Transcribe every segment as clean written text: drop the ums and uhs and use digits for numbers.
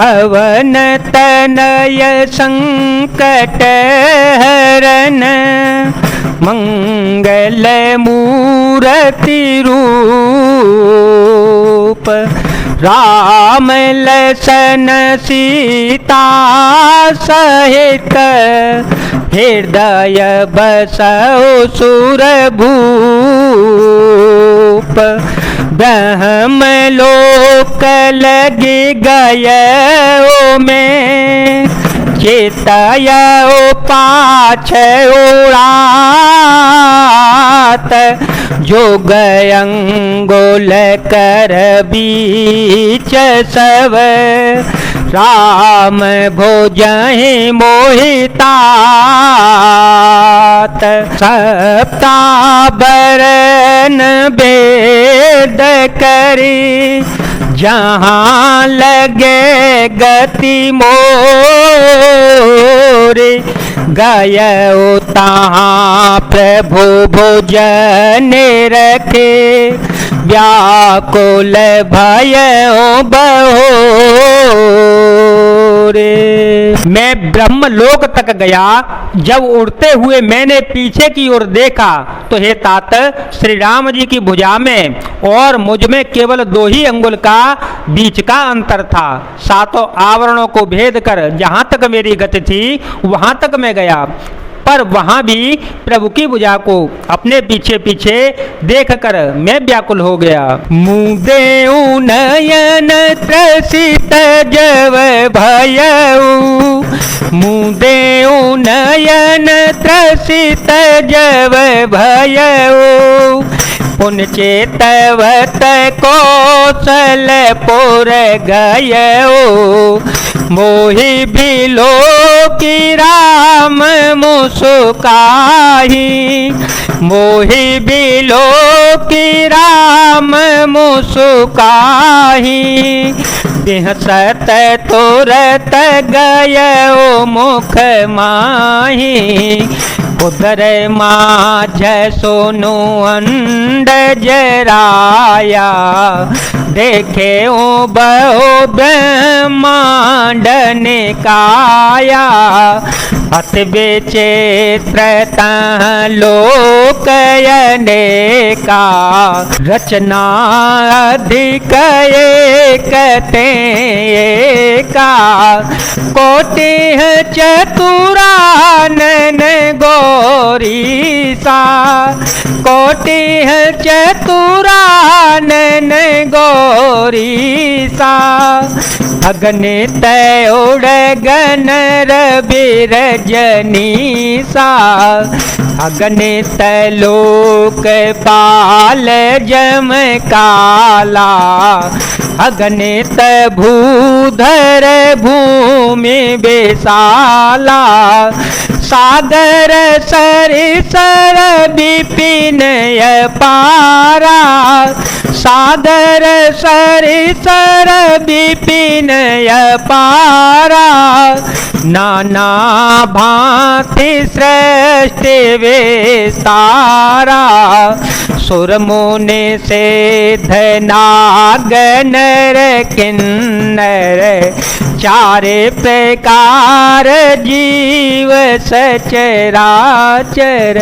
भवन तनय संकट हरन मंगल मूर्ति रूप राम लसन सीता सहित हृदय बसौ सुरभूप ब्रह्म लोक लगी गयो में चितयो पाछ उड़ात जोग अंगुल कर बीच सब राम भोजहि मोहितात सप्ताबरन वेद करी जहाँ लगे गति मोरे गयो तहाँ प्रभु भोजन रखे व्याकुल भयो बहोरे। मैं ब्रह्मलोक तक गया, जब उड़ते हुए मैंने पीछे की ओर देखा तो हे तात श्री राम जी की भुजा में और मुझ में केवल 2 ही अंगुल का बीच का अंतर था। 7 आवरणों को भेद कर जहाँ तक मेरी गति थी वहाँ तक मैं गया, पर वहाँ भी प्रभु की भुजा को अपने पीछे पीछे देख कर मैं व्याकुल हो गया। मुदे नयन त्रसित जव भयऊ, मुदे नयन त्रसित जव भयऊ, पुन चेतवत कौशलपुर गयो, मोहि बिलो की राम मुस्काही, मोहि बिलो की राम मुस्काही, बिहसत तुरत गयो मुख माही, उदर माझ सोनु अंड जराया, देखे बहु ब्रह्मांड निकाया, अत विचित्र लोक अनेका, रचना अधिक एकते एका, कोटि चतुरानन गौरीसा, कोटि चतुरानन गौरीसा, अगणित उड़गन रविरजनीसा, अगणित लोक पाल जम काला, अगणित भूधर भूमि विशाला, सागर सरिसर विपिन अपारा, सागर सरिसर विपिन अपारा, नाना भांति सृष्टि विस्तारा, सुर मुनि सिद्ध नाग नर किन्नर, चारे प्रकार जीव सचराचर।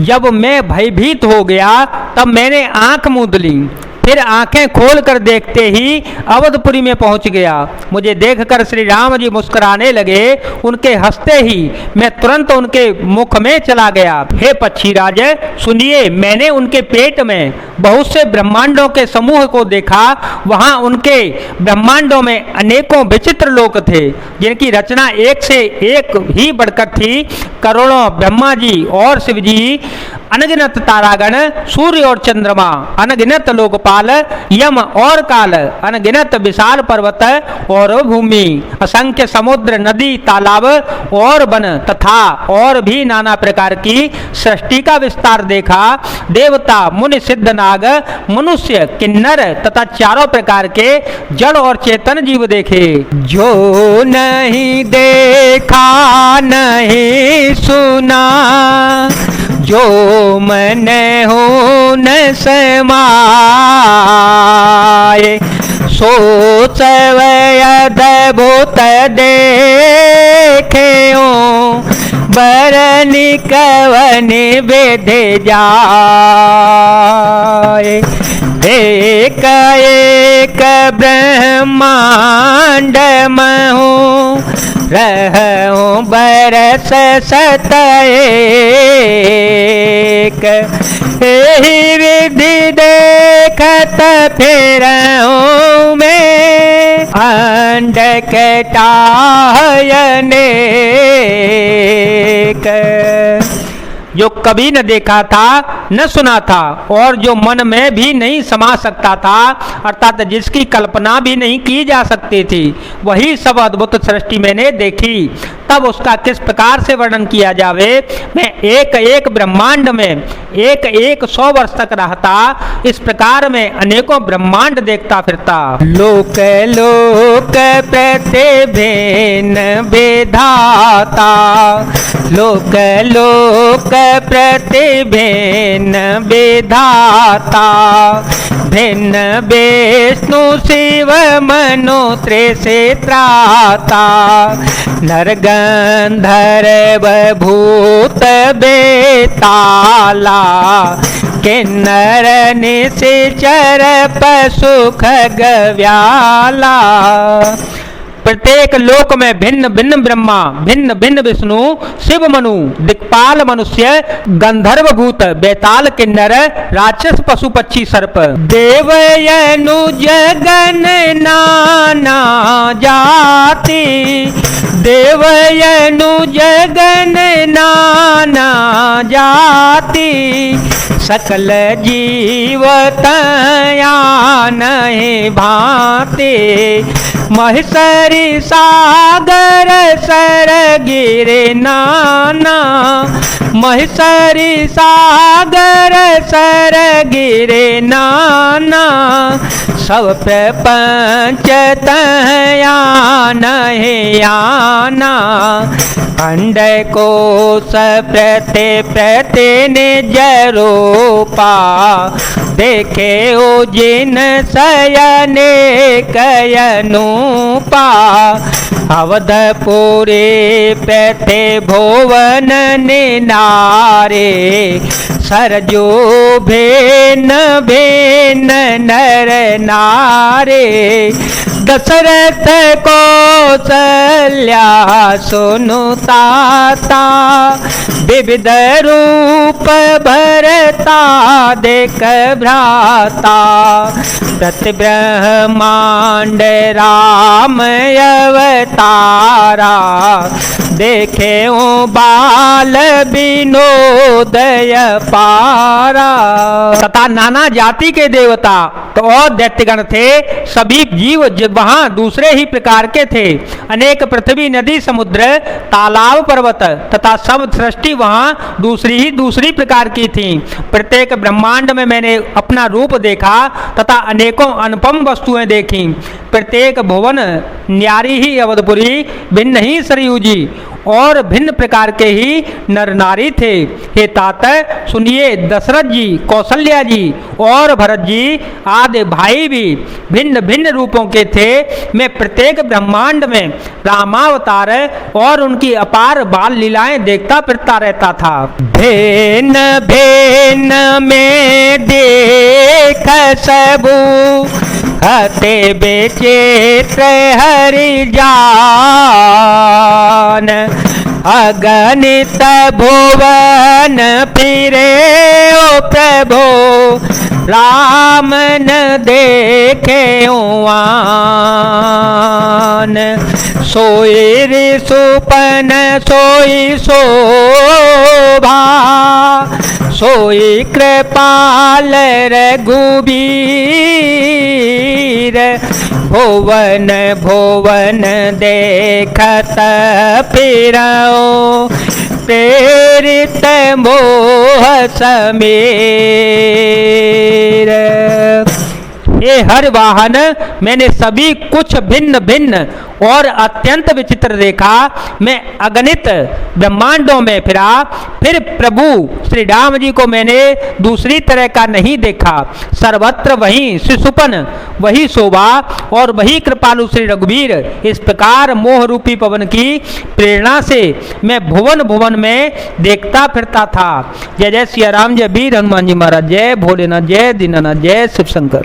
जब मैं भयभीत हो गया तब मैंने आंख मूंद ली, फिर आंखें खोलकर देखते ही अवधपुरी में पहुंच गया। मुझे देखकर श्री राम जी मुस्कुराने लगे। उनके हंसते ही मैं तुरंत उनके मुख में चला गया। हे पक्षीराज सुनिए, मैंने उनके पेट में बहुत से ब्रह्मांडों के समूह को देखा। वहां उनके ब्रह्मांडों में अनेकों विचित्र लोक थे जिनकी रचना एक से एक ही बढ़कर थी। करोड़ों ब्रह्मा जी और शिव जी, अनगिनत तारागण, सूर्य और चंद्रमा, अनगिनत लोकपाल, यम और काल, अनगिनत विशाल पर्वत और भूमि, असंख्य समुद्र, नदी, तालाब और वन तथा और भी नाना प्रकार की सृष्टि का विस्तार देखा। देवता, मुनि, सिद्ध, नाग, मनुष्य, किन्नर तथा चारों प्रकार के जड़ और चेतन जीव देखे। जो नहीं देखा नहीं सुना, जो मन हो न समाए, सोचवय अद्भुत देखे बरनि कवनि विधि जाए। एक एक ब्रह्मांड महूँ रहूं बरस सत एक। एहि विधि देखत फिरऊं मैं अंड कटायनेक। जो कभी न देखा था न सुना था और जो मन में भी नहीं समा सकता था, अर्थात जिसकी कल्पना भी नहीं की जा सकती थी, वही सब अद्भुत सृष्टि मैंने देखी। तब उसका किस प्रकार से वर्णन किया जावे। मैं एक एक ब्रह्मांड में एक एक 100 वर्ष तक रहता, इस प्रकार में अनेकों ब्रह्मांड देखता फिरता। लोक लोक प्रतिभिन्न विधाता, लोक लोक प्रतिभिन्न विधाता। भिन्न विष्णु शिव मनु त्रिसे त्राता। नर गंधर्व भूत बेताला। किन्नर निशिचर पशु खगव्याला। प्रत्येक लोक में भिन्न भिन्न ब्रह्मा, भिन्न भिन्न विष्णु, शिव मनु, दिक्पाल मनुष्य, गंधर्व भूत, बेताल किन्नर, राक्षस पशु पक्षी सर्प। देवयनु जगन नाना जाति। देवयनु जगन नाना जाति। सकल जीवतया नहीं भांति। महेश्वरी सागर सर गिरे नाना। महेश्वरी सागर सर गिरे नाना। सब प्रपंच तया नहीं आना। खंड कोश प्रति प्रति निज रूपा। देखे ओ जिन शयने कयनूपा। अवधपुरी प्रति भुवन निनारे। सरजो भिन्न भिन्न नर नारे। दशरथ कौशल्या सुनुताता। विविध रूप भरता देख भ्राता। प्रति ब्रह्मांड राम अवतारा। देखे बाल विनोदय पारा। तथा नाना जाति के देवता तो और दैत्यगण थे। सभी जीव वहाँ दूसरे ही प्रकार के थे। अनेक पृथ्वी नदी समुद्र तालाब पर्वत तथा सब सृष्टि वहाँ दूसरी प्रकार की थी। प्रत्येक ब्रह्मांड में मैंने अपना रूप देखा तथा अनेकों अनुपम वस्तुएं देखी। प्रत्येक भुवन न्यारी ही अवधपुरी, भिन्न ही सरयू जी और भिन्न प्रकार के ही नर नारी थे। हे तात सुनिए, दशरथ जी, कौशल्या जी और भरत जी आदि भाई भी भिन्न भिन्न रूपों के थे। मैं प्रत्येक ब्रह्मांड में रामावतार और उनकी अपार बाल लीलाएं देखता फिरता रहता था। भिन्न भिन्न में देख सबू हते बेचित्र हरि जान। अगणित भुवन फिरे ओ प्रभु। राम न देखे आन। सोई ऋषुपन सोई शोभा। सोई कृपाल रघुबीर। भुवन भुवन देखत फिरओ। प्रेरित मोह समीर। हे हर वाहन, मैंने सभी कुछ भिन्न भिन्न और अत्यंत विचित्र देखा। मैं अगणित ब्रह्मांडों में फिरा, फिर प्रभु श्री राम जी को मैंने दूसरी तरह का नहीं देखा। सर्वत्र वही शिशुपन, वही शोभा और वही कृपालु श्री रघुवीर। इस प्रकार मोह रूपी पवन की प्रेरणा से मैं भुवन भुवन में देखता फिरता था। जय जय सिया राम, जय वीर हनुमान जी महाराज, जय भोलेनाथ, जय दीनानाथ, जय शिव शंकर।